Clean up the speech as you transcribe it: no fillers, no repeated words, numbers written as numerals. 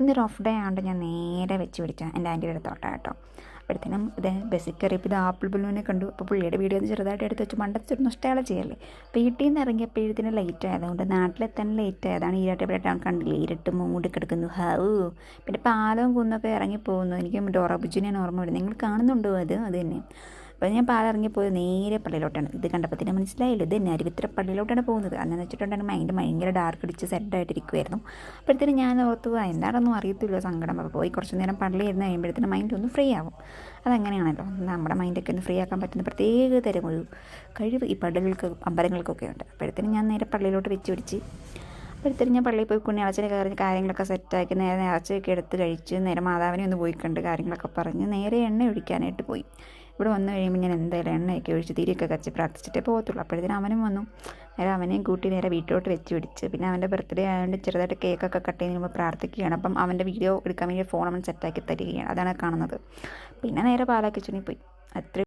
ഇന്നൊരു off day ആയതുകൊണ്ട് ഞാൻ നേരെ വെച്ച് പിടിച്ച എൻ്റെ ആൻറ്റിയുടെ അടുത്തോട്ടാണ് കേട്ടോ. അപ്പോഴത്തേനും ഇത് ബസ്സിൽ കയറിയപ്പോൾ ഇത് ആപ്പിൾ ബലൂനെ കണ്ടു. അപ്പോൾ പുള്ളിയുടെ വീഡിയോ ഒന്ന് ചെറുതായിട്ട് എടുത്ത് വെച്ച് മണ്ടത്തൊരു നഷ്ടയാളെ ചെയ്യല്ലേ. വീട്ടിൽ നിന്ന് ഇറങ്ങിയപ്പോഴത്തേനും ലേറ്റ് ആയതുകൊണ്ട് നാട്ടിലെത്താൻ ലേറ്റ് ആയതാണ്. ഈരാട്ടപ്പേട്ട കണ്ടില്ലേ, ഇരുട്ട് മൂടി കിടക്കുന്നു. പിന്നെ പാലവും കുന്നൊക്കെ ഇറങ്ങിപ്പോകുന്നു. എനിക്ക് ഡോറ ബുജിനെയാണ് ഓർമ്മ വരുന്നത്. നിങ്ങൾ കാണുന്നുണ്ടോ? അത് തന്നെ. അപ്പോൾ ഞാൻ പാലിറങ്ങിപ്പോയത് നേരെ പള്ളിയിലോട്ടാണ്. ഇത് കണ്ടപ്പോൾ തന്നെ മനസ്സിലായല്ലോ, ഇത് തന്നെ അരുവിത്ര പള്ളിയിലോട്ടാണ് പോകുന്നത്. അന്നെന്ന് വെച്ചിട്ടുണ്ടെങ്കിൽ മൈൻഡ് ഭയങ്കര ഡാർക്ക് അടിച്ച് സെറ്റായിട്ടിരിക്കുമായിരുന്നു. അപ്പോഴത്തേനും ഞാൻ ഓർത്തു എന്താണെന്നും അറിയത്തില്ല സങ്കടം. അപ്പോൾ പോയി കുറച്ച് നേരം പള്ളി ഇരുന്ന് കഴിയുമ്പോഴത്തേനും മൈൻഡ് ഒന്ന് ഫ്രീ ആവും. അതങ്ങനെയാണല്ലോ, നമ്മുടെ മൈൻഡൊക്കെ ഒന്ന് ഫ്രീ ആക്കാൻ പറ്റുന്ന പ്രത്യേക തരം ഒരു കഴിവ് ഈ പള്ളികൾക്ക് അമ്പലങ്ങൾക്കൊക്കെ ഉണ്ട്. അപ്പോഴത്തേനും ഞാൻ നേരെ പള്ളിയിലോട്ട് വെച്ച് പിടിച്ച് അപ്പോഴത്തേനും ഞാൻ പള്ളിയിൽ പോയി കുഞ്ഞിളച്ചിന് കയറി കാര്യങ്ങളൊക്കെ സെറ്റാക്കി നേരെ നേർച്ചയൊക്കെ എടുത്ത് കഴിച്ച് നേരെ മാതാവിനെ ഒന്ന് പോയി കണ്ട് കാര്യങ്ങളൊക്കെ പറഞ്ഞ് നേരെ എണ്ണ ഒഴിക്കാനായിട്ട് പോയി. ഇവിടെ വന്നു കഴിയുമ്പോൾ ഞാൻ എന്തായാലും എണ്ണയൊക്കെ ഒഴിച്ച് തിരിയൊക്കെ കച്ച് പ്രാർത്ഥിച്ചിട്ടേ പോകത്തുള്ളൂ. അപ്പോഴത്തേനും അവനും വന്നു. നേരെ അവനെയും കൂട്ടി നേരെ വീട്ടിലോട്ട് വെച്ച് പിടിച്ച്. പിന്നെ അവൻ്റെ ബർത്ത്ഡേ ആയതുകൊണ്ട് ചെറുതായിട്ട് കേക്കൊക്കെ കട്ട് ചെയ്യുന്ന മുമ്പ് പ്രാർത്ഥിക്കുകയാണ്. അപ്പം അവൻ്റെ വീഡിയോ എടുക്കാൻ വേണ്ടി ഫോൺ അവൻ സെറ്റാക്കി തരികയാണ്. അതാണ് കാണുന്നത്. പിന്നെ നേരെ പാലാ കിച്ചണിൽ പോയി. അത്ര